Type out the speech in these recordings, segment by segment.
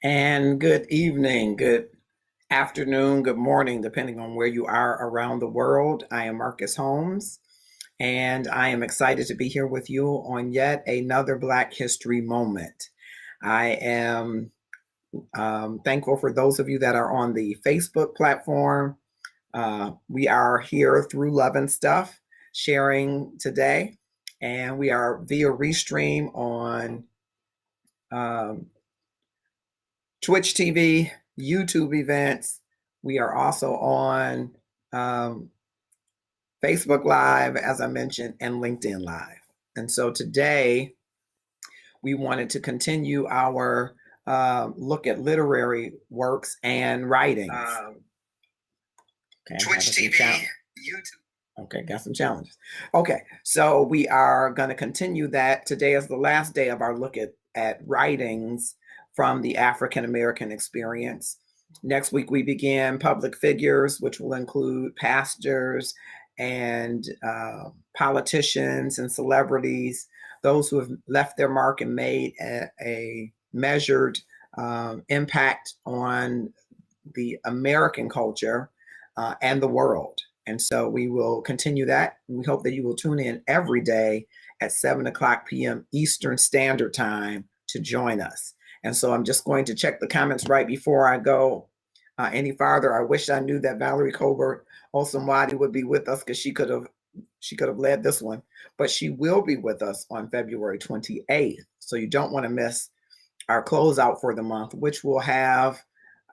And good evening, good afternoon, good morning, depending on where you are around the world. I am Marcus Holmes, and I am excited to be here with you on yet another Black History moment. I am thankful for those of you that are on the Facebook platform. We are here through Love and Stuff sharing today, and we are via Restream on um, Twitch TV, YouTube events. We are also on um, Facebook Live, as I mentioned, and LinkedIn Live. And so today we wanted to continue our look at literary works and writings. Okay, Twitch TV, YouTube. Okay, got some challenges. Okay, so we are going to continue that. Today is the last day of our look at writings from the African American experience. Next week, we begin public figures, which will include pastors and politicians and celebrities, those who have left their mark and made a measured impact on the American culture and the world. And so we will continue that. We hope that you will tune in every day at 7:00 p.m. Eastern Standard Time to join us. And so I'm just going to check the comments right before I go any farther. I wish I knew that Valerie Colbert Olsenwadi would be with us, because she could have led this one, but she will be with us on February 28th. So you don't want to miss our closeout for the month, which will have,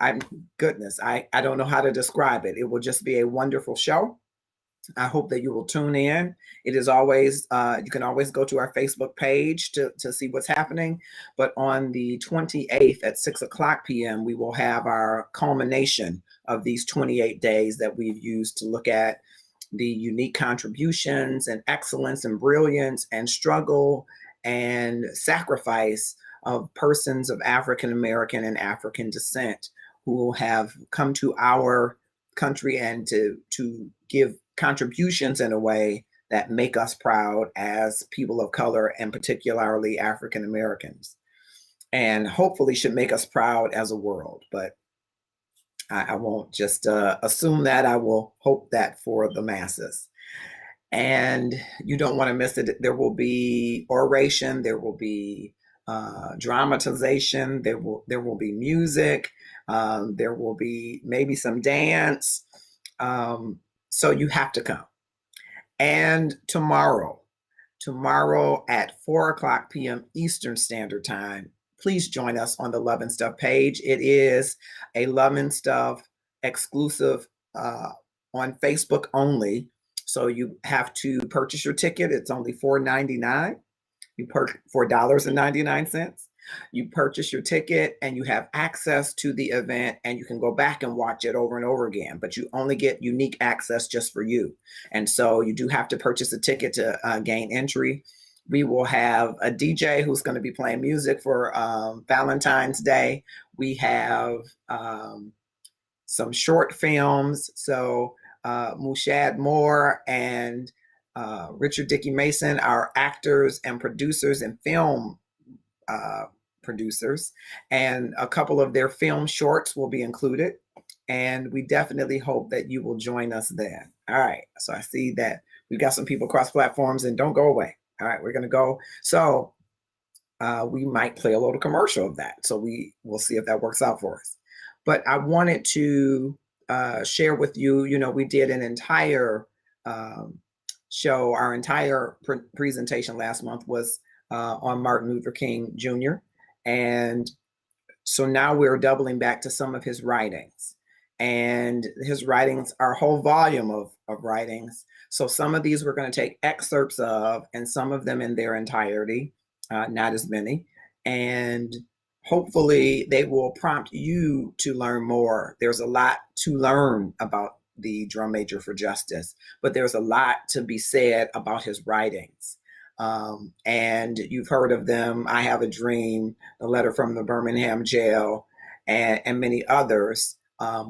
I don't know how to describe it. It will just be a wonderful show. I hope that you will tune in. It is always, you can always go to our Facebook page to see what's happening. But on the 28th at 6:00 p.m., we will have our culmination of these 28 days that we've used to look at the unique contributions and excellence and brilliance and struggle and sacrifice of persons of African American and African descent who have come to our country and to give contributions in a way that make us proud as people of color, and particularly African Americans, and hopefully should make us proud as a world. But I won't just assume that. I will hope that for the masses. And you don't want to miss it. There will be oration, there will be dramatization, there will be music, there will be maybe some dance. So you have to come. And tomorrow at 4:00 p.m. Eastern Standard Time, please join us on the Love and Stuff page. It is a Love and Stuff exclusive on Facebook only. So you have to purchase your ticket. It's only $4.99. $4.99. You purchase your ticket and you have access to the event, and you can go back and watch it over and over again, but you only get unique access just for you. And so you do have to purchase a ticket to gain entry. We will have a DJ who's going to be playing music for Valentine's Day. We have some short films. So Mushad Moore and Richard Dickey Mason are actors and producers and film producers, and a couple of their film shorts will be included. And we definitely hope that you will join us then. All right. So I see that we've got some people across platforms, and don't go away. All right, we're going to go. So we might play a little commercial of that. So we'll see if that works out for us. But I wanted to share with you, we did an entire show. Our entire presentation last month was on Martin Luther King Jr. And so now we're doubling back to some of his writings. And his writings are a whole volume of writings. So some of these we're going to take excerpts of, and some of them in their entirety, not as many. And hopefully they will prompt you to learn more. There's a lot to learn about the drum major for justice, but there's a lot to be said about his writings. And you've heard of them. I Have a Dream, The Letter from the Birmingham Jail, and many others.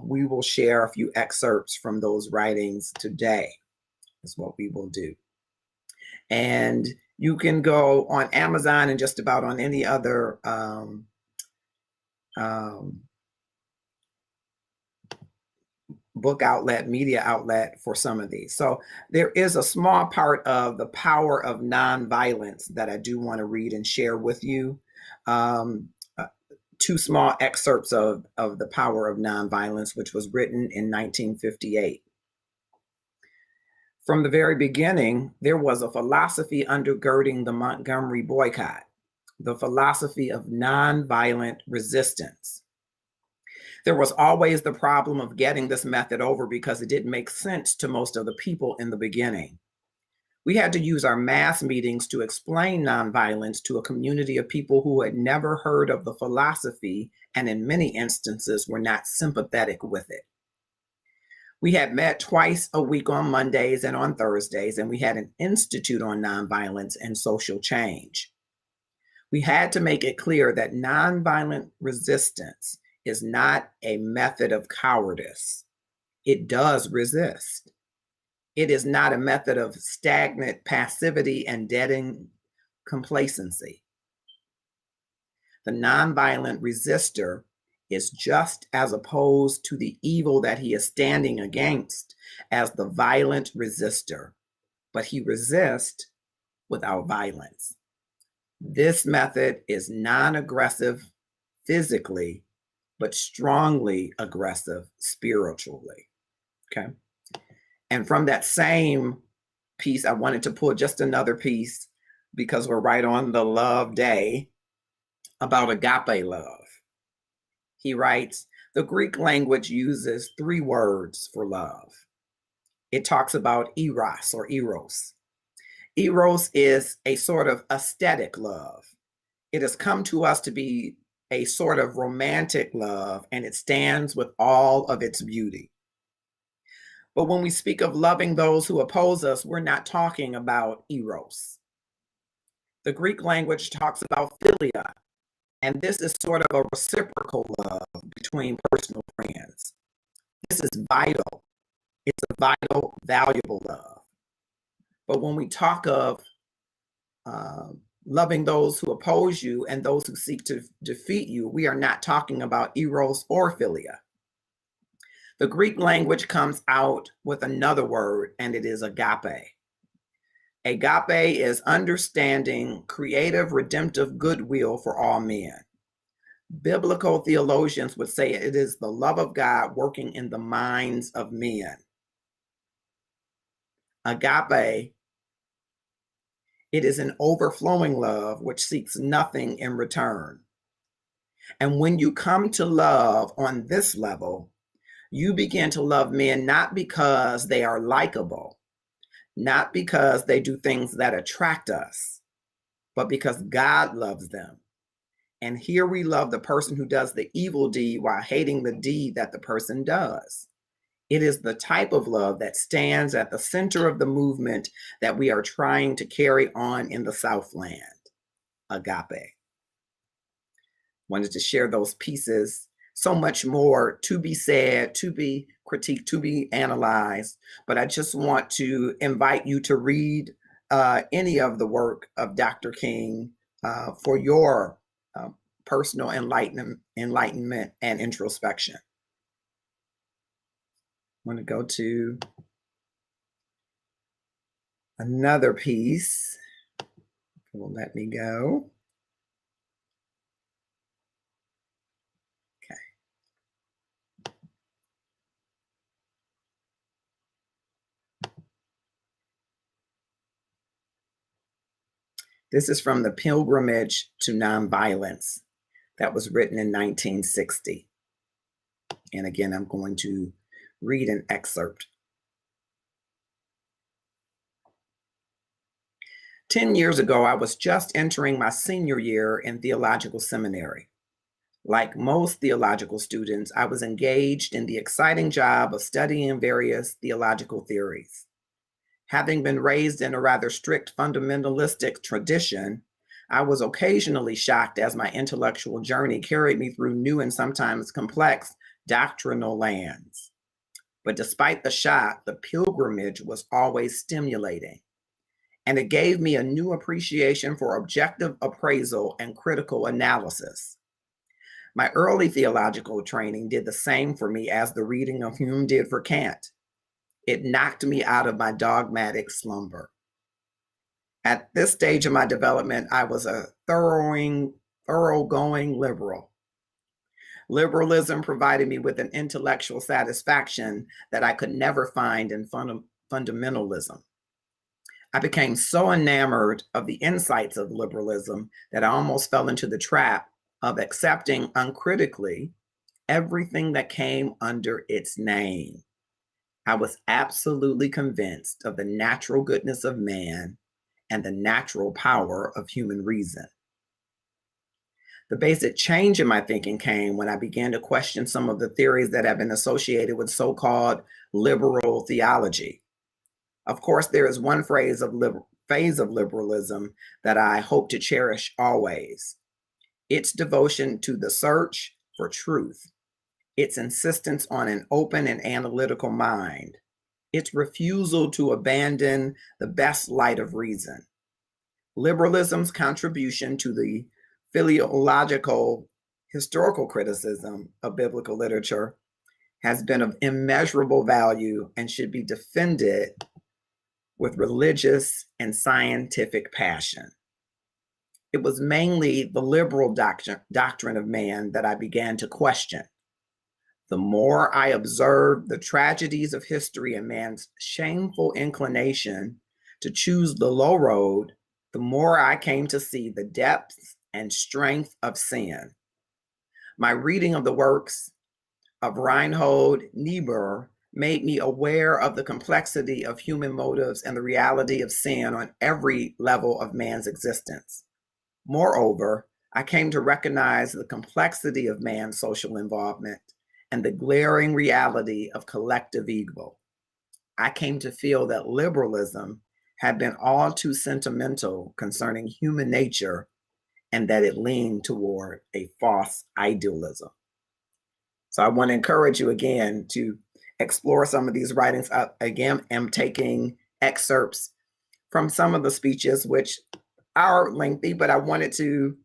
We will share a few excerpts from those writings today, is what we will do. And you can go on Amazon and just about on any other book outlet, media outlet for some of these. So there is a small part of the power of nonviolence that I do want to read and share with you. Um, uh, Two small excerpts of The Power of Nonviolence, which was written in 1958. From the very beginning, there was a philosophy undergirding the Montgomery boycott, the philosophy of nonviolent resistance. There was always the problem of getting this method over because it didn't make sense to most of the people in the beginning. We had to use our mass meetings to explain nonviolence to a community of people who had never heard of the philosophy and in many instances were not sympathetic with it. We had met twice a week on Mondays and on Thursdays, and we had an institute on nonviolence and social change. We had to make it clear that nonviolent resistance is not a method of cowardice. It does resist. It is not a method of stagnant passivity and deadened complacency. The nonviolent resistor is just as opposed to the evil that he is standing against as the violent resistor, but he resists without violence. This method is non-aggressive physically, but strongly aggressive spiritually. Okay. And from that same piece, I wanted to pull just another piece because we're right on the love day about agape love. He writes, the Greek language uses 3 words for love. It talks about eros or eros. Eros is a sort of aesthetic love. It has come to us to be a sort of romantic love, and it stands with all of its beauty. But when we speak of loving those who oppose us, we're not talking about eros. The Greek language talks about philia, and this is sort of a reciprocal love between personal friends. This is vital. It's a vital, valuable love. But when we talk of loving those who oppose you and those who seek to defeat you, we are not talking about eros or philia. The Greek language comes out with another word, and it is agape. Agape is understanding, creative, redemptive goodwill for all men. Biblical theologians would say it is the love of God working in the minds of men. Agape, it is an overflowing love which seeks nothing in return. And when you come to love on this level, you begin to love men not because they are likable, not because they do things that attract us, but because God loves them. And here we love the person who does the evil deed while hating the deed that the person does. It is the type of love that stands at the center of the movement that we are trying to carry on in the Southland, agape. Wanted to share those pieces. So much more to be said, to be critiqued, to be analyzed. But I just want to invite you to read any of the work of Dr. King for your personal enlightenment and introspection. I want to go to another piece. It will let me go. This is from The Pilgrimage to Nonviolence that was written in 1960. And again, I'm going to read an excerpt. 10 years ago, I was just entering my senior year in theological seminary. Like most theological students, I was engaged in the exciting job of studying various theological theories. Having been raised in a rather strict fundamentalistic tradition, I was occasionally shocked as my intellectual journey carried me through new and sometimes complex doctrinal lands. But despite the shock, the pilgrimage was always stimulating, and it gave me a new appreciation for objective appraisal and critical analysis. My early theological training did the same for me as the reading of Hume did for Kant. It knocked me out of my dogmatic slumber. At this stage of my development, I was a thoroughgoing liberal. Liberalism provided me with an intellectual satisfaction that I could never find in fundamentalism. I became so enamored of the insights of liberalism that I almost fell into the trap of accepting uncritically everything that came under its name. I was absolutely convinced of the natural goodness of man and the natural power of human reason. The basic change in my thinking came when I began to question some of the theories that have been associated with so-called liberal theology. Of course, there is one phase of liberalism that I hope to cherish always. Its devotion to the search for truth, its insistence on an open and analytical mind, its refusal to abandon the best light of reason. Liberalism's contribution to the philological historical criticism of biblical literature has been of immeasurable value and should be defended with religious and scientific passion. It was mainly the liberal doctrine of man that I began to question. The more I observed the tragedies of history and man's shameful inclination to choose the low road, the more I came to see the depths and strength of sin. My reading of the works of Reinhold Niebuhr made me aware of the complexity of human motives and the reality of sin on every level of man's existence. Moreover, I came to recognize the complexity of man's social involvement and the glaring reality of collective evil. I came to feel that liberalism had been all too sentimental concerning human nature and that it leaned toward a false idealism. So I want to encourage you again to explore some of these writings. I, again, am taking excerpts from some of the speeches, which are lengthy, but I wanted to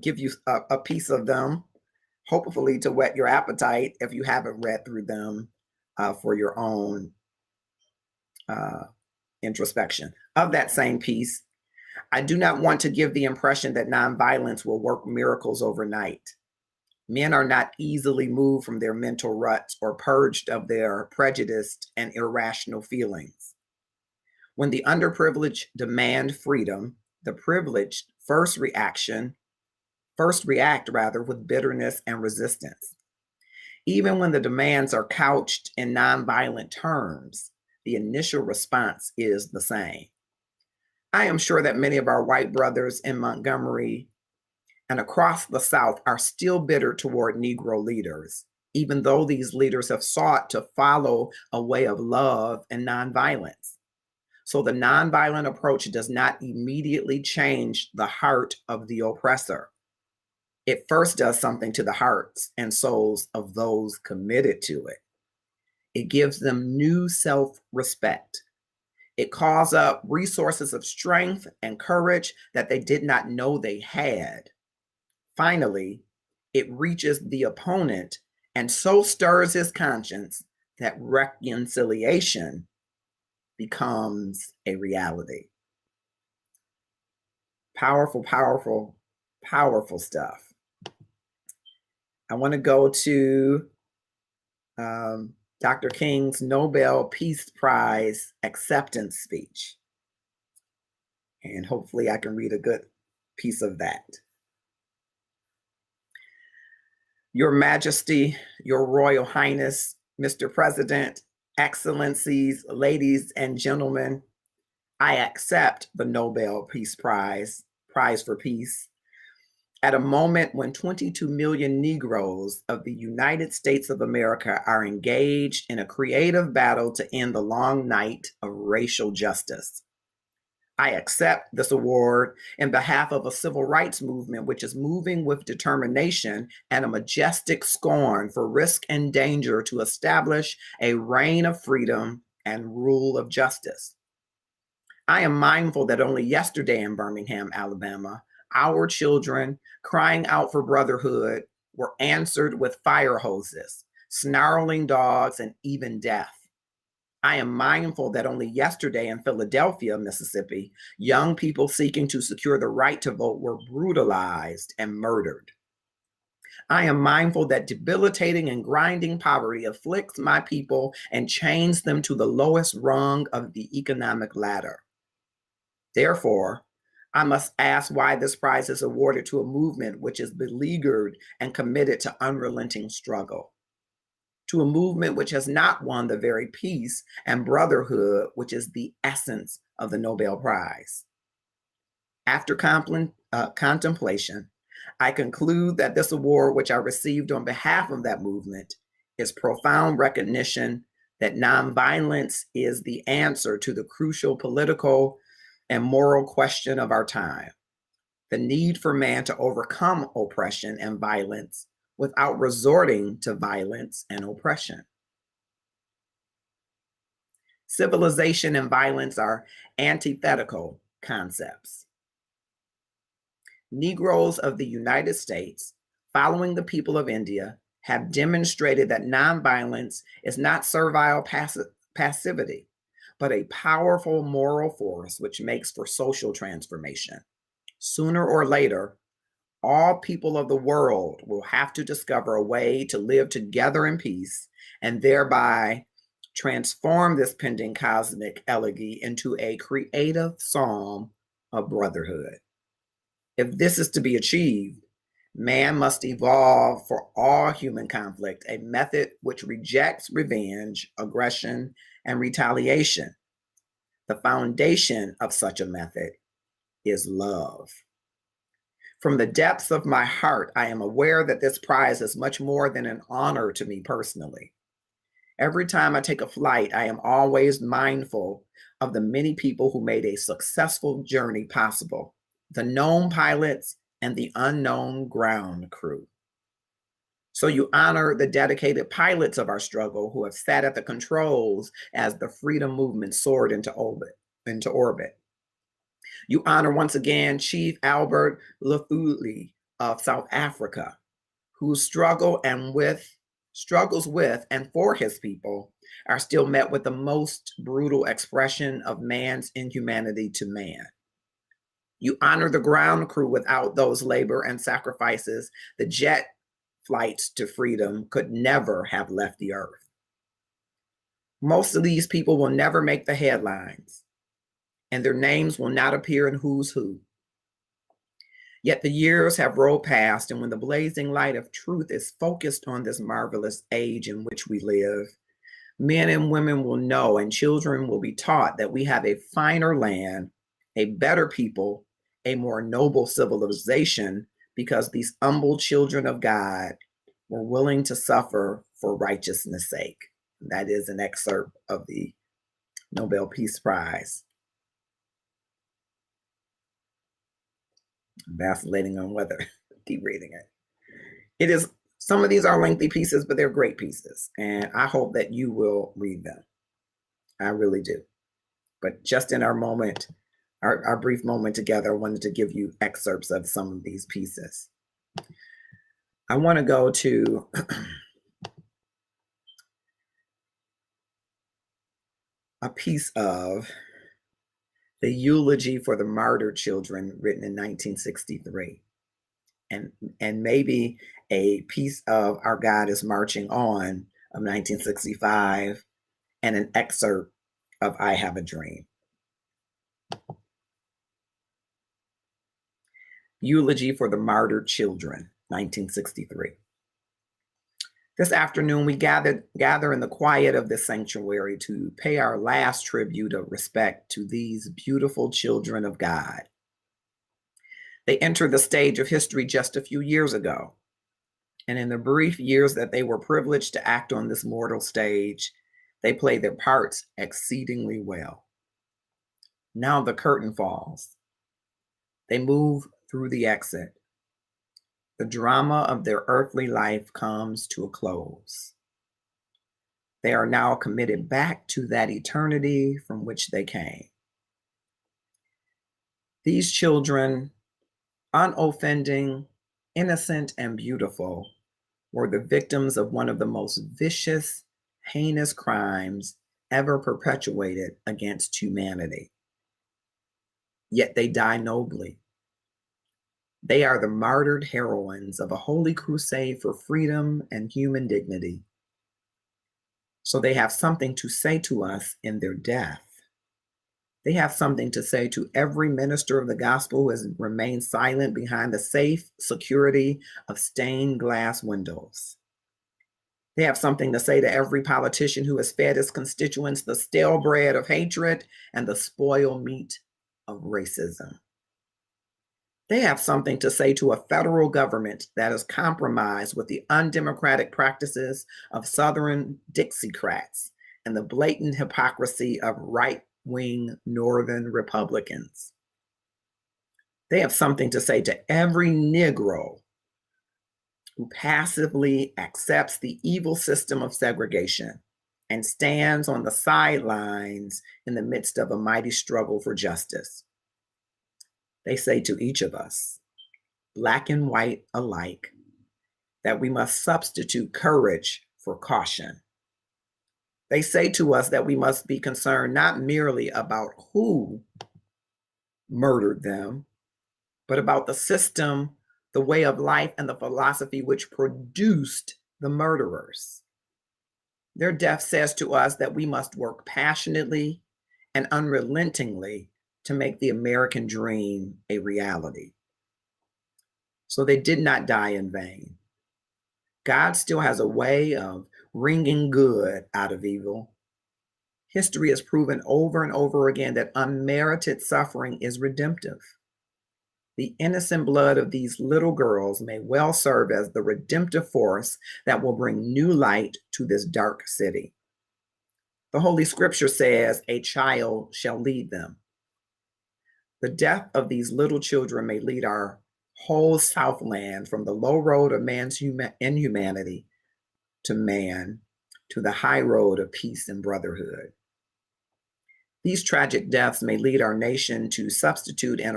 give you a piece of them, hopefully to whet your appetite if you haven't read through them for your own introspection. Of that same piece, I do not want to give the impression that nonviolence will work miracles overnight. Men are not easily moved from their mental ruts or purged of their prejudiced and irrational feelings. When the underprivileged demand freedom, the privileged first react with bitterness and resistance. Even when the demands are couched in nonviolent terms, the initial response is the same. I am sure that many of our white brothers in Montgomery and across the South are still bitter toward Negro leaders, even though these leaders have sought to follow a way of love and nonviolence. So the nonviolent approach does not immediately change the heart of the oppressor. It first does something to the hearts and souls of those committed to it. It gives them new self-respect. It calls up resources of strength and courage that they did not know they had. Finally, it reaches the opponent and so stirs his conscience that reconciliation becomes a reality. Powerful, powerful, powerful stuff. I want to go to Dr. King's Nobel Peace Prize acceptance speech. And hopefully I can read a good piece of that. Your Majesty, Your Royal Highness, Mr. President, Excellencies, ladies and gentlemen, I accept the Nobel Peace Prize for Peace, at a moment when 22 million Negroes of the United States of America are engaged in a creative battle to end the long night of racial justice. I accept this award in behalf of a civil rights movement which is moving with determination and a majestic scorn for risk and danger to establish a reign of freedom and rule of justice. I am mindful that only yesterday in Birmingham, Alabama, our children crying out for brotherhood were answered with fire hoses, snarling dogs, and even death. I am mindful that only yesterday in Philadelphia, Mississippi, young people seeking to secure the right to vote were brutalized and murdered. I am mindful that debilitating and grinding poverty afflicts my people and chains them to the lowest rung of the economic ladder. Therefore, I must ask why this prize is awarded to a movement which is beleaguered and committed to unrelenting struggle, to a movement which has not won the very peace and brotherhood which is the essence of the Nobel Prize. After contemplation, I conclude that this award, which I received on behalf of that movement, is profound recognition that nonviolence is the answer to the crucial political and moral question of our time: the need for man to overcome oppression and violence without resorting to violence and oppression. Civilization and violence are antithetical concepts. Negroes of the United States, following the people of India, have demonstrated that nonviolence is not servile passivity, but a powerful moral force which makes for social transformation. Sooner or later, all people of the world will have to discover a way to live together in peace and thereby transform this pending cosmic elegy into a creative psalm of brotherhood. If this is to be achieved, man must evolve for all human conflict a method which rejects revenge, aggression, and retaliation. The foundation of such a method is love. From the depths of my heart, I am aware that this prize is much more than an honor to me personally. Every time I take a flight, I am always mindful of the many people who made a successful journey possible, the known pilots and the unknown ground crew. So you honor the dedicated pilots of our struggle who have sat at the controls as the freedom movement soared into orbit. You honor once again Chief Albert Luthuli of South Africa, whose struggles with and for his people are still met with the most brutal expression of man's inhumanity to man. You honor the ground crew without those labor and sacrifices. The jet flights to freedom could never have left the earth. Most of these people will never make the headlines, and their names will not appear in Who's Who. Yet the years have rolled past, and when the blazing light of truth is focused on this marvelous age in which we live, men and women will know and children will be taught that we have a finer land, a better people, a more noble civilization, because these humble children of God were willing to suffer for righteousness' sake. That is an excerpt of the Nobel Peace Prize. I'm vacillating on whether to keep reading it. It is, some of these are lengthy pieces, but they're great pieces, and I hope that you will read them. I really do. But just in our moment, our brief moment together, I wanted to give you excerpts of some of these pieces. I want to go to a piece of the eulogy for the martyred children written in 1963, and maybe a piece of Our God is Marching On of 1965, and an excerpt of I Have a Dream. Eulogy for the Martyred Children, 1963. This afternoon, we gather in the quiet of this sanctuary to pay our last tribute of respect to these beautiful children of God. They entered the stage of history just a few years ago, and in the brief years that they were privileged to act on this mortal stage, they played their parts exceedingly well. Now the curtain falls. They move through the exit. The drama of their earthly life comes to a close. They are now committed back to that eternity from which they came. These children unoffending, innocent, and beautiful, were the victims of one of the most vicious, heinous crimes ever perpetuated against humanity. Yet they die nobly. They are the martyred heroines of a holy crusade for freedom and human dignity. So they have something to say to us in their death. They have something to say to every minister of the gospel who has remained silent behind the safe security of stained glass windows. They have something to say to every politician who has fed his constituents the stale bread of hatred and the spoiled meat of racism. They have something to say to a federal government that is compromised with the undemocratic practices of Southern Dixiecrats and the blatant hypocrisy of right-wing Northern Republicans. They have something to say to every Negro who passively accepts the evil system of segregation and stands on the sidelines in the midst of a mighty struggle for justice. They say to each of us, Black and white alike, that we must substitute courage for caution. They say to us that we must be concerned not merely about who murdered them, but about the system, the way of life, and the philosophy which produced the murderers. Their death says to us that we must work passionately and unrelentingly to make the American dream a reality. So they did not die in vain. God still has a way of wringing good out of evil. History has proven over and over again that unmerited suffering is redemptive. The innocent blood of these little girls may well serve as the redemptive force that will bring new light to this dark city. The Holy Scripture says, a child shall lead them. The death of these little children may lead our whole Southland from the low road of man's inhumanity to man to the high road of peace and brotherhood. These tragic deaths may lead our nation to substitute an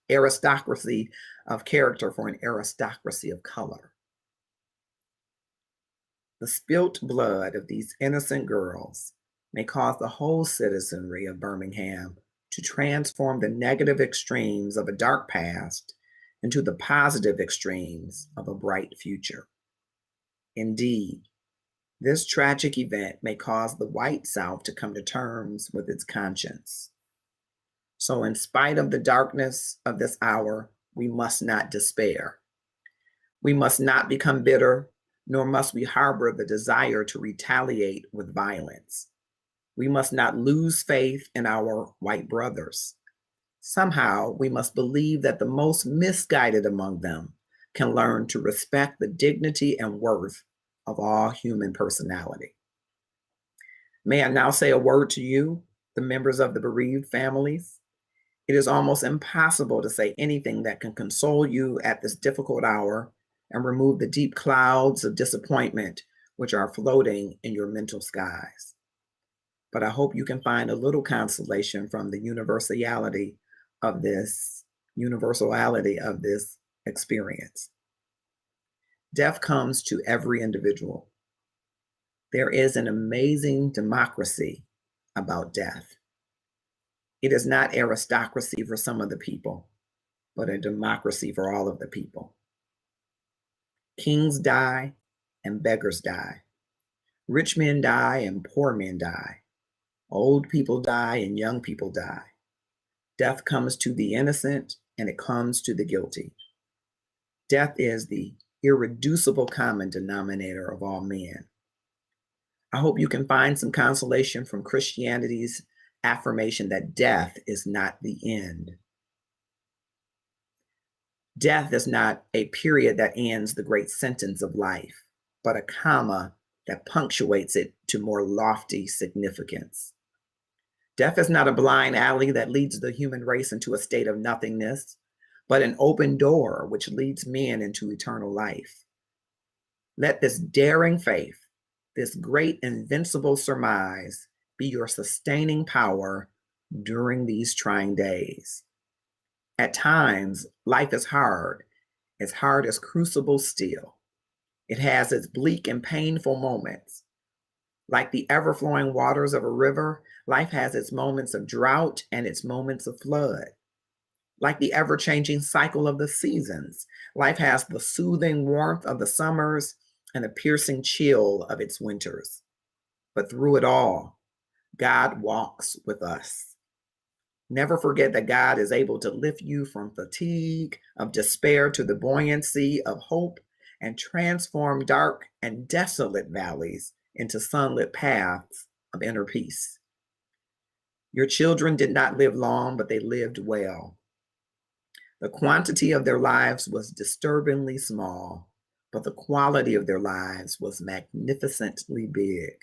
aristocracy of character for an aristocracy of color. The spilt blood of these innocent girls may cause the whole citizenry of Birmingham to transform the negative extremes of a dark past into the positive extremes of a bright future. Indeed, this tragic event may cause the white South to come to terms with its conscience. So in spite of the darkness of this hour, we must not despair. We must not become bitter, nor must we harbor the desire to retaliate with violence. We must not lose faith in our white brothers. Somehow, we must believe that the most misguided among them can learn to respect the dignity and worth of all human personality. May I now say a word to you, the members of the bereaved families? It is almost impossible to say anything that can console you at this difficult hour and remove the deep clouds of disappointment which are floating in your mental skies. But I hope you can find a little consolation from the universality of this experience. Death comes to every individual. There is an amazing democracy about death. It is not aristocracy for some of the people, but a democracy for all of the people. Kings die and beggars die. Rich men die and poor men die. Old people die and young people die. Death comes to the innocent and it comes to the guilty. Death is the irreducible common denominator of all men. I hope you can find some consolation from Christianity's affirmation that death is not the end. Death is not a period that ends the great sentence of life, but a comma that punctuates it to more lofty significance. Death is not a blind alley that leads the human race into a state of nothingness, but an open door which leads men into eternal life. Let this daring faith, this great invincible surmise, be your sustaining power during these trying days. At times, life is hard as crucible steel. It has its bleak and painful moments. Like the ever-flowing waters of a river, life has its moments of drought and its moments of flood. Like the ever-changing cycle of the seasons, life has the soothing warmth of the summers and the piercing chill of its winters. But through it all, God walks with us. Never forget that God is able to lift you from fatigue of despair to the buoyancy of hope and transform dark and desolate valleys into sunlit paths of inner peace. Your children did not live long, but they lived well. The quantity of their lives was disturbingly small, but the quality of their lives was magnificently big.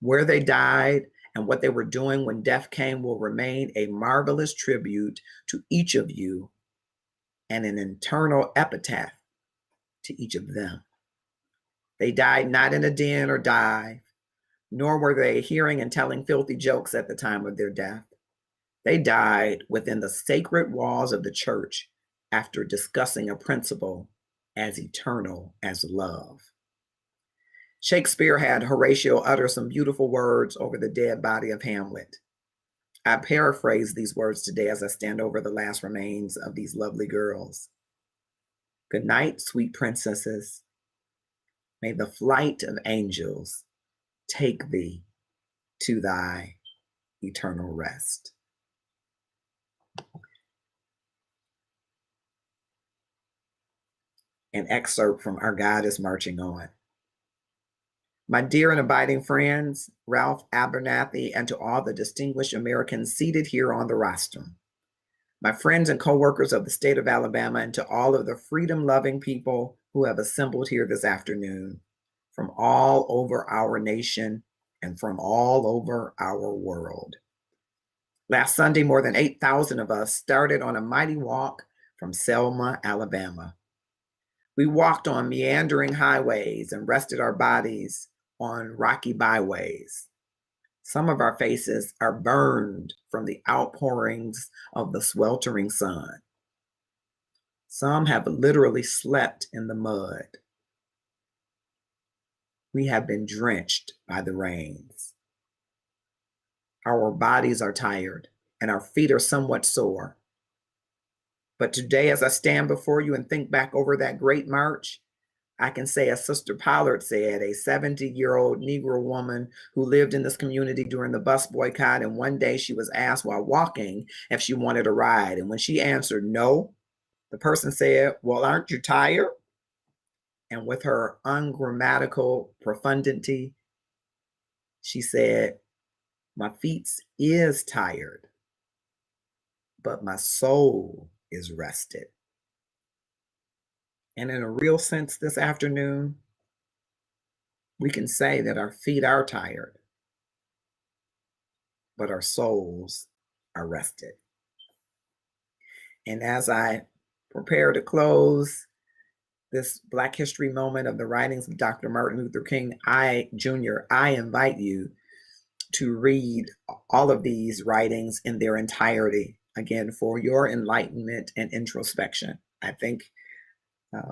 Where they died and what they were doing when death came will remain a marvelous tribute to each of you and an eternal epitaph to each of them. They died not in a den or dive, nor were they hearing and telling filthy jokes at the time of their death. They died within the sacred walls of the church after discussing a principle as eternal as love. Shakespeare had Horatio utter some beautiful words over the dead body of Hamlet. I paraphrase these words today as I stand over the last remains of these lovely girls. Good night, sweet princesses. May the flight of angels take thee to thy eternal rest. An excerpt from Our God is Marching On. My dear and abiding friends, Ralph Abernathy, and to all the distinguished Americans seated here on the rostrum, my friends and co-workers of the state of Alabama, and to all of the freedom-loving people who have assembled here this afternoon from all over our nation and from all over our world. Last Sunday, more than 8,000 of us started on a mighty walk from Selma, Alabama. We walked on meandering highways and rested our bodies on rocky byways. Some of our faces are burned from the outpourings of the sweltering sun. Some have literally slept in the mud. We have been drenched by the rains. Our bodies are tired and our feet are somewhat sore. But today, as I stand before you and think back over that great march, I can say, as Sister Pollard said, a 70-year-old Negro woman who lived in this community during the bus boycott, and one day she was asked while walking if she wanted a ride. And when she answered no, the person said, "Well, aren't you tired?" And with her ungrammatical profundity, she said, "My feet is tired, but my soul is rested." And in a real sense this afternoon, we can say that our feet are tired, but our souls are rested. And as I prepare to close this Black History moment of the writings of Dr. Martin Luther King Jr., I invite you to read all of these writings in their entirety, again, for your enlightenment and introspection. I think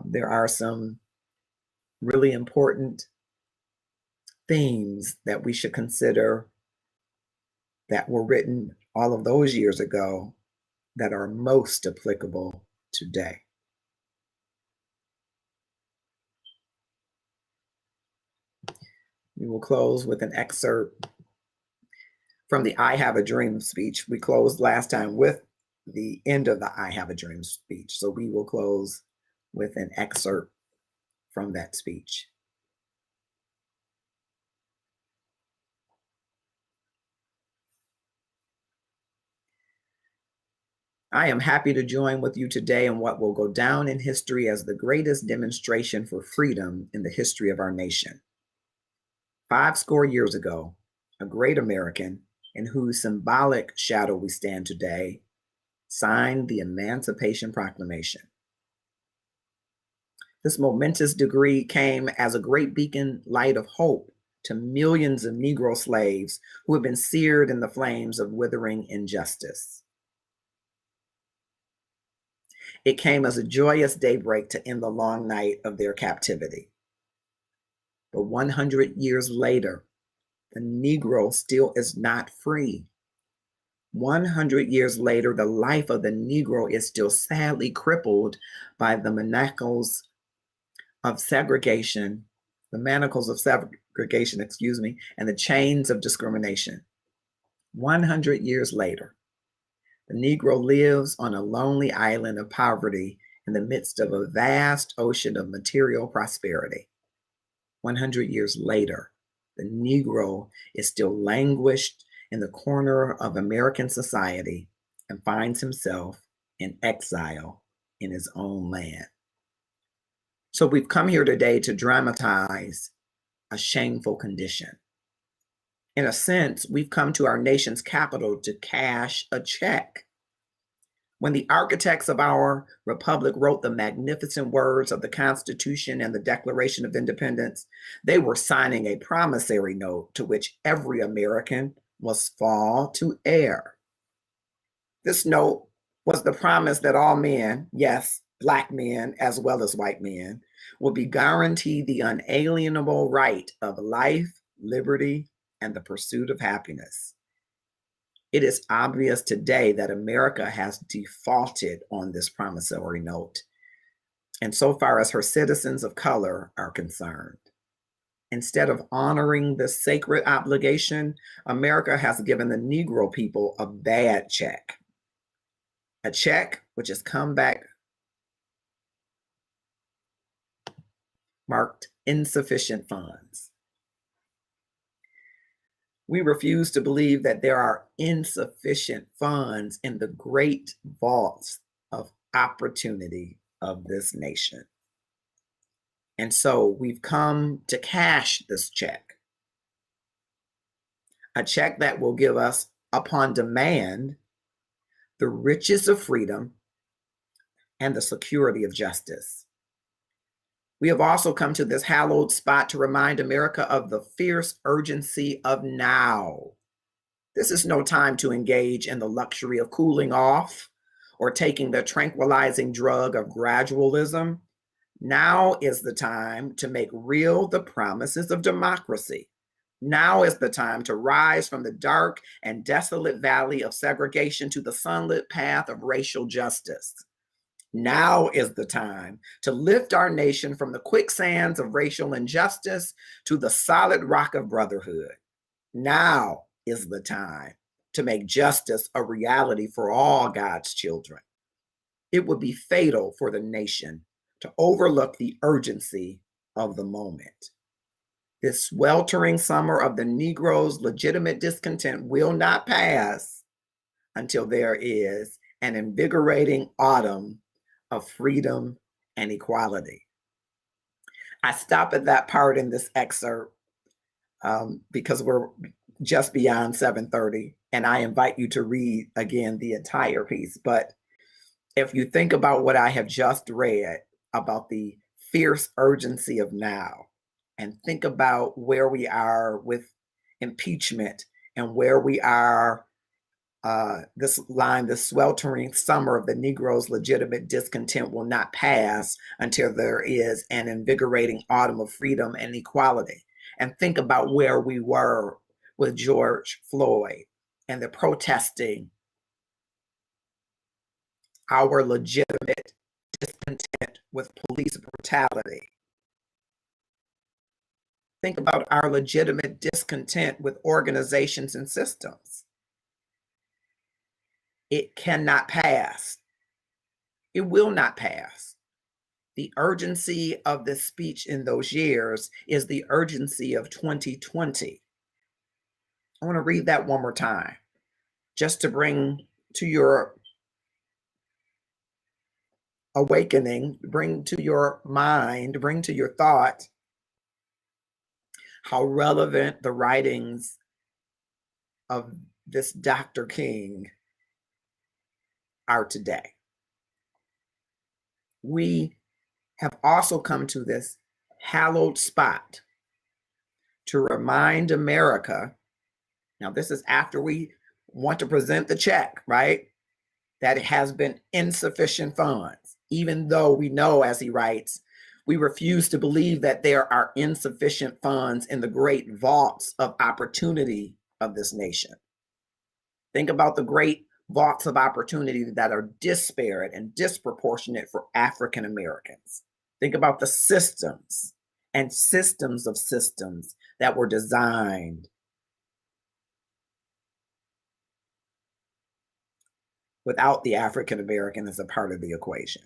there are some really important themes that we should consider that were written all of those years ago that are most applicable today. We will close with an excerpt from the I Have a Dream speech. We closed last time with the end of the I Have a Dream speech, so we will close with an excerpt from that speech. I am happy to join with you today in what will go down in history as the greatest demonstration for freedom in the history of our nation. 50 years ago, a great American, in whose symbolic shadow we stand today, signed the Emancipation Proclamation. This momentous decree came as a great beacon light of hope to millions of Negro slaves who had been seared in the flames of withering injustice. It came as a joyous daybreak to end the long night of their captivity. But 100 years later, the Negro still is not free. 100 years later, the life of the Negro is still sadly crippled by the manacles of segregation, and the chains of discrimination. 100 years later, the Negro lives on a lonely island of poverty in the midst of a vast ocean of material prosperity. 100 years later, the Negro is still languished in the corner of American society and finds himself in exile in his own land. So we've come here today to dramatize a shameful condition. In a sense, we've come to our nation's capital to cash a check. When the architects of our republic wrote the magnificent words of the Constitution and the Declaration of Independence, they were signing a promissory note to which every American must fall to heir. This note was the promise that all men, yes, Black men as well as white men, will be guaranteed the unalienable right of life, liberty, and the pursuit of happiness. It is obvious today that America has defaulted on this promissory note, and so far as her citizens of color are concerned. Instead of honoring this sacred obligation, America has given the Negro people a bad check. A check which has come back marked insufficient funds. We refuse to believe that there are insufficient funds in the great vaults of opportunity of this nation. And so we've come to cash this check. A check that will give us, upon demand, the riches of freedom and the security of justice. We have also come to this hallowed spot to remind America of the fierce urgency of now. This is no time to engage in the luxury of cooling off or taking the tranquilizing drug of gradualism. Now is the time to make real the promises of democracy. Now is the time to rise from the dark and desolate valley of segregation to the sunlit path of racial justice. Now is the time to lift our nation from the quicksands of racial injustice to the solid rock of brotherhood. Now is the time to make justice a reality for all God's children. It would be fatal for the nation to overlook the urgency of the moment. This sweltering summer of the Negro's legitimate discontent will not pass until there is an invigorating autumn of freedom and equality. I stop at that part in this excerpt because we're just beyond 7:30, and I invite you to read again the entire piece. But if you think about what I have just read about the fierce urgency of now, and think about where we are with impeachment and where we are, this line, the sweltering summer of the Negro's legitimate discontent will not pass until there is an invigorating autumn of freedom and equality. And think about where we were with George Floyd and the protesting, our legitimate discontent with police brutality. Think about our legitimate discontent with organizations and systems. It cannot pass. It will not pass. The urgency of this speech in those years is the urgency of 2020. I want to read that one more time, just to bring to your awakening, bring to your mind, bring to your thought how relevant the writings of this Dr. King are today. We have also come to this hallowed spot to remind America, now this is after we want to present the check, right? That it has been insufficient funds. even though we know, as he writes, we refuse to believe that there are insufficient funds in the great vaults of opportunity of this nation. Think about the great vaults of opportunity that are disparate and disproportionate for African Americans. Think about the systems and systems of systems that were designed without the African American as a part of the equation.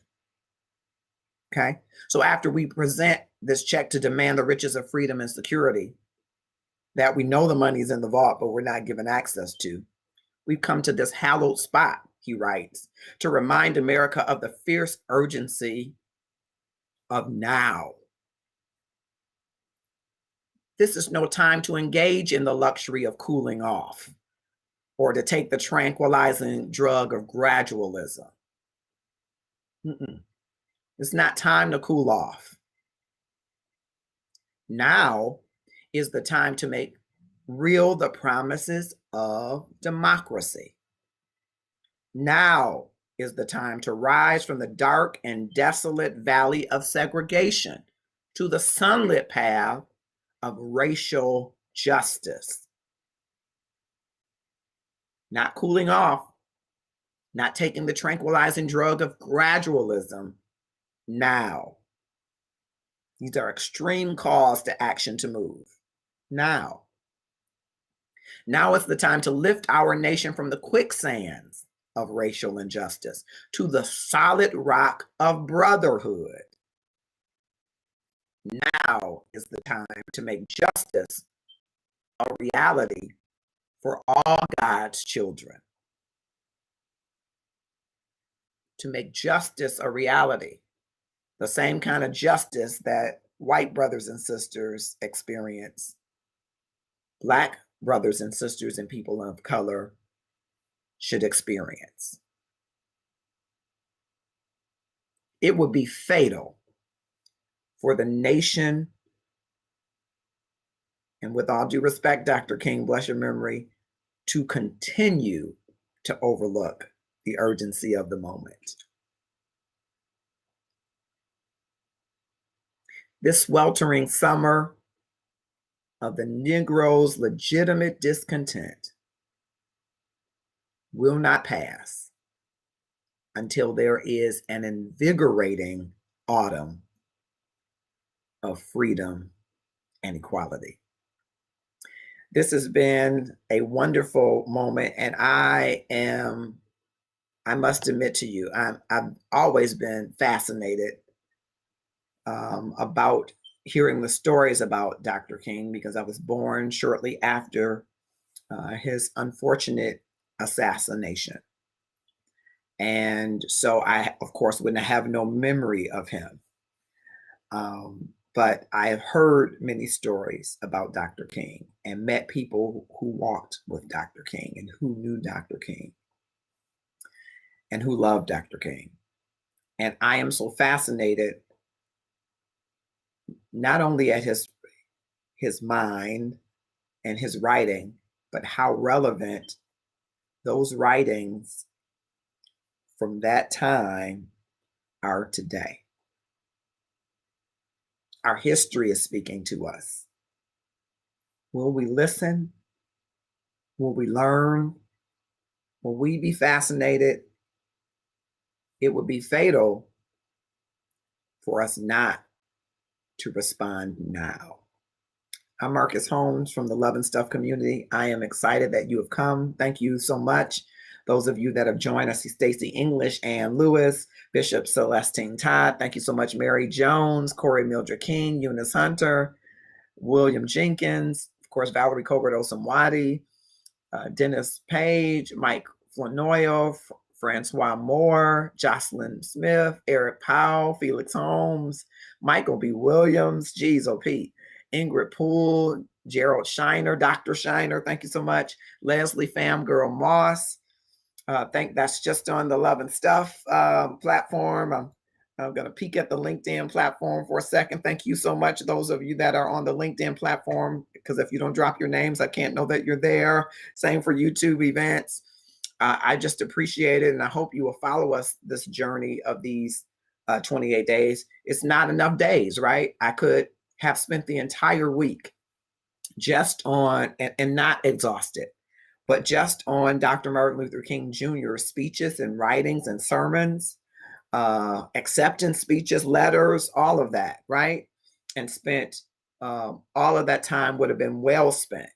Okay, so after we present this check to demand the riches of freedom and security that we know the money's in the vault, but we're not given access to, we've come to this hallowed spot, he writes, to remind America of the fierce urgency of now. This is no time to engage in the luxury of cooling off or to take the tranquilizing drug of gradualism. It's not time to cool off. Now is the time to make real the promises of democracy. Now is the time to rise from the dark and desolate valley of segregation to the sunlit path of racial justice. Not cooling off, not taking the tranquilizing drug of gradualism. Now. These are extreme calls to action to move. Now. Now is the time to lift our nation from the quicksands of racial injustice to the solid rock of brotherhood. Now is the time to make justice a reality for all God's children. To make justice a reality, the same kind of justice that white brothers and sisters experience, Black brothers and sisters and people of color should experience. It would be fatal for the nation, and with all due respect, Dr. King, bless your memory, to continue to overlook the urgency of the moment. This sweltering summer of the Negro's legitimate discontent will not pass until there is an invigorating autumn of freedom and equality. This has been a wonderful moment, and I must admit to you, I've always been fascinated about hearing the stories about Dr. King, because I was born shortly after his unfortunate assassination. And so I, of course, wouldn't have no memory of him. But I have heard many stories about Dr. King and met people who walked with Dr. King and who knew Dr. King and who loved Dr. King. And I am so fascinated not only at his mind and his writing, but how relevant those writings from that time are today. Our history is speaking to us. Will we listen? Will we learn? Will we be fascinated? It would be fatal for us not to respond now. I'm Marcus Holmes from the Love and Stuff community. I am excited that you have come. Thank you so much. Those of you that have joined us, Stacey English, Ann Lewis, Bishop Celestine Todd. Thank you so much, Mary Jones, Corey Mildred King, Eunice Hunter, William Jenkins, of course, Valerie Colbert Osamwadi, Dennis Page, Mike Flanoyo, Francois Moore, Jocelyn Smith, Eric Powell, Felix Holmes, Michael B. Williams, geez, oh Pete, Ingrid Poole, Gerald Shiner, Dr. Shiner, thank you so much, Leslie Famgirl Moss. That's just on the Love and Stuff platform. I'm going to peek at the LinkedIn platform for a second. Thank you so much, those of you that are on the LinkedIn platform, because if you don't drop your names, I can't know that you're there. Same for YouTube events. I just appreciate it, and I hope you will follow us this journey of these 28 days. It's not enough days, right? I could have spent the entire week just on, and not exhausted, but just on Dr. Martin Luther King Jr.'s speeches and writings and sermons, acceptance speeches, letters, all of that, right? And spent all of that time would have been well spent.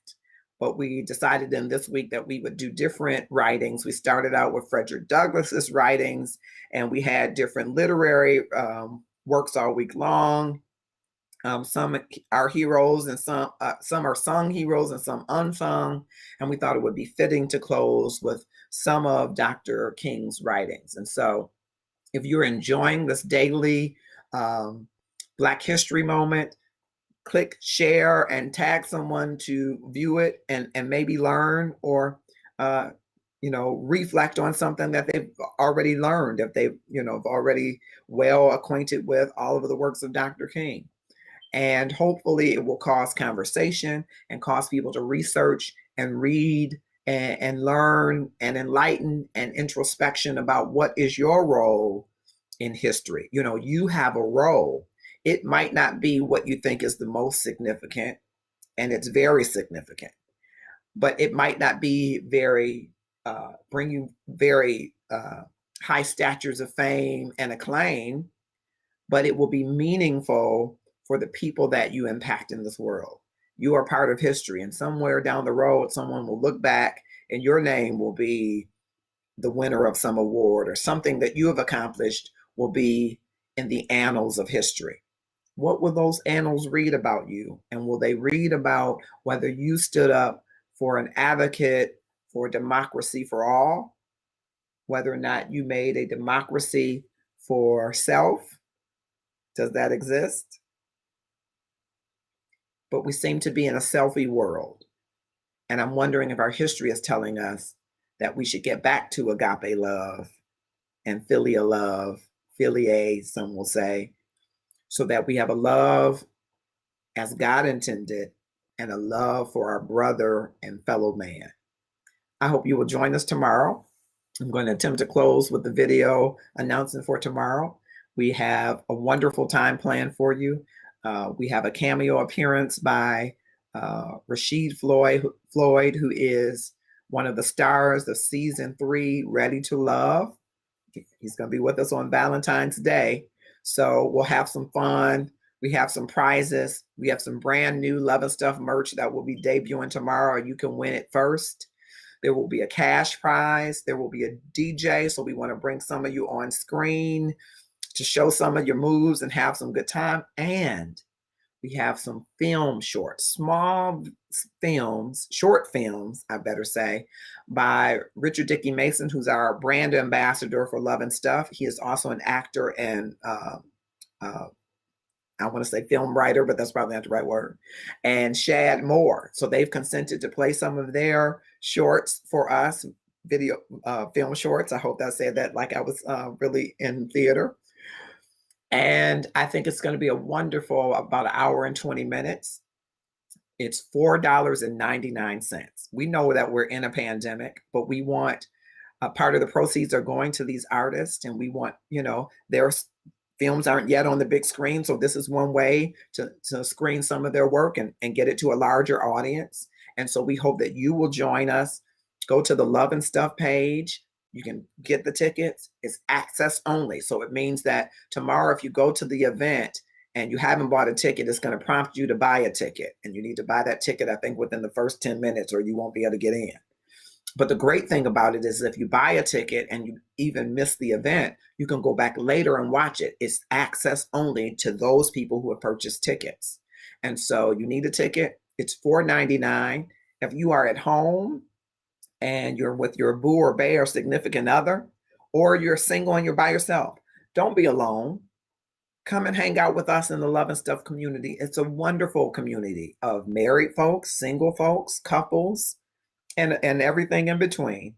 But we decided in this week that we would do different writings. We started out with Frederick Douglass's writings, and we had different literary works all week long. Some are heroes, and some are sung heroes and some unsung. And we thought it would be fitting to close with some of Dr. King's writings. And so if you're enjoying this daily Black History moment, click share and tag someone to view it and maybe learn, or reflect on something that they've already learned, if they've already well acquainted with all of the works of Dr. King. And hopefully it will cause conversation and cause people to research and read and learn and enlighten and introspection about what is your role in history. You have a role. It might not be what you think is the most significant, and it's very significant, but it might not be bring you very high statures of fame and acclaim, but it will be meaningful for the people that you impact in this world. You are part of history, and somewhere down the road, someone will look back and your name will be the winner of some award, or something that you have accomplished will be in the annals of history. What will those annals read about you? And will they read about whether you stood up for an advocate for democracy for all, whether or not you made a democracy for self? Does that exist? But we seem to be in a selfie world. And I'm wondering if our history is telling us that we should get back to agape love and filial love, filiae, some will say, so that we have a love as God intended and a love for our brother and fellow man. I hope you will join us tomorrow. I'm going to attempt to close with the video announcement for tomorrow. We have a wonderful time planned for you. We have a cameo appearance by Rashid Floyd, who is one of the stars of season 3, Ready to Love. He's going to be with us on Valentine's Day. So we'll have some fun. We have some prizes. We have some brand new Love and Stuff merch that will be debuting tomorrow. You can win it first. There will be a cash prize. There will be a DJ. So we want to bring some of you on screen to show some of your moves and have some good time. And we have some film shorts, small films, short films, I better say, by Richard Dickey Mason, who's our brand ambassador for Love and Stuff. He is also an actor and I want to say film writer, but that's probably not the right word. And Shad Moore. So they've consented to play some of their shorts for us, video film shorts. I hope I said that like I was really in theater. And I think it's going to be a wonderful, about an hour and 20 minutes. It's $4.99. We know that we're in a pandemic, but we want part of the proceeds are going to these artists, and we want, their films aren't yet on the big screen. So this is one way to screen some of their work and get it to a larger audience. And so we hope that you will join us. Go to the Love and Stuff page. You can get the tickets. It's access only. So it means that tomorrow, if you go to the event and you haven't bought a ticket, it's going to prompt you to buy a ticket. And you need to buy that ticket, I think, within the first 10 minutes or you won't be able to get in. But the great thing about it is if you buy a ticket and you even miss the event, you can go back later and watch it. It's access only to those people who have purchased tickets. And so you need a ticket. It's $4.99. If you are at home and you're with your boo or bae or significant other, or you're single and you're by yourself, don't be alone. Come and hang out with us in the Love and Stuff community. It's a wonderful community of married folks, single folks, couples, and everything in between.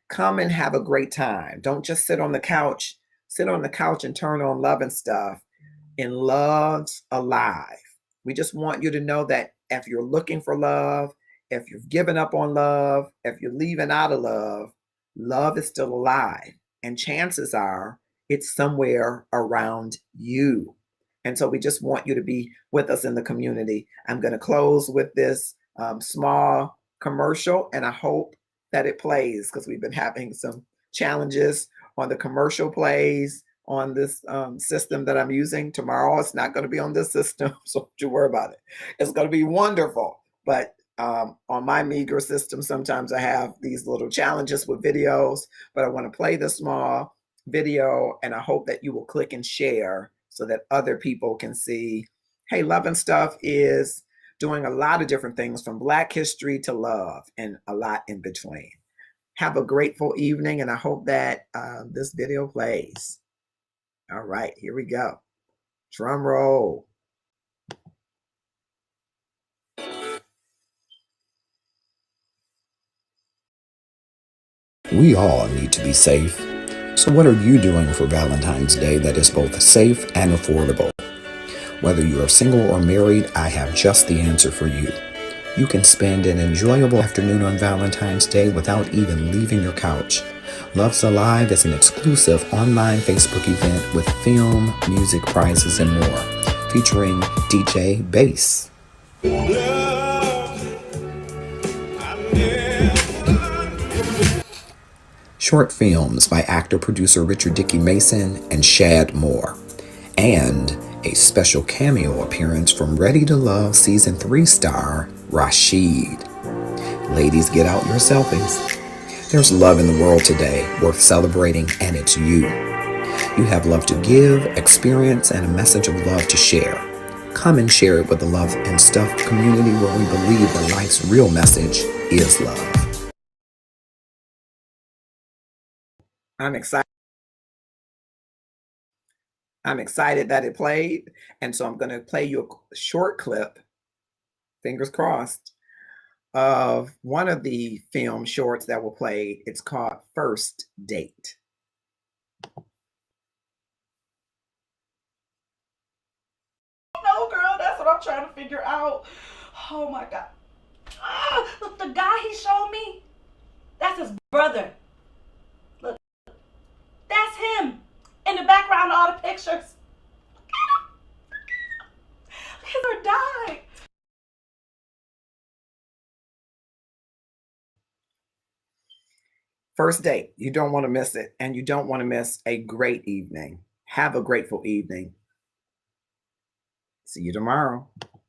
Come and have a great time. Don't just sit on the couch. Sit on the couch and turn on Love and Stuff. And love's alive. We just want you to know that if you're looking for love, if you've given up on love, if you're leaving out of love, love is still alive. And chances are It's somewhere around you. And so we just want you to be with us in the community. I'm going to close with this small commercial, and I hope that it plays because we've been having some challenges on the commercial plays on this system that I'm using. Tomorrow it's not going to be on this system, so don't you worry about it. It's going to be wonderful. But on my meager system, sometimes I have these little challenges with videos, but I want to play the small video, and I hope that you will click and share so that other people can see, hey, Love and Stuff is doing a lot of different things from Black history to love and a lot in between. Have a grateful evening, and I hope that this video plays. All right, here we go. Drum roll. We all need to be safe. So what are you doing for Valentine's Day that is both safe and affordable? Whether you are single or married, I have just the answer for you. You can spend an enjoyable afternoon on Valentine's Day without even leaving your couch. Love's Alive is an exclusive online Facebook event with film, music, prizes, and more, featuring DJ Bass. Short films by actor-producer Richard Dickey Mason and Shad Moore, and a special cameo appearance from Ready to Love Season 3 star Rashid. Ladies, get out your selfies. There's love in the world today worth celebrating, and it's you. You have love to give, experience, and a message of love to share. Come and share it with the Love and Stuff community where we believe that life's real message is love. I'm excited. I'm excited that it played. And so I'm going to play you a short clip, fingers crossed, of one of the film shorts that will play. It's called First Date. No, girl, that's what I'm trying to figure out. Oh my God. Look, the guy he showed me, that's his brother. Look, that's him. In the background, all the pictures. Look at her died. First date. You don't want to miss it, and you don't want to miss a great evening. Have a grateful evening. See you tomorrow.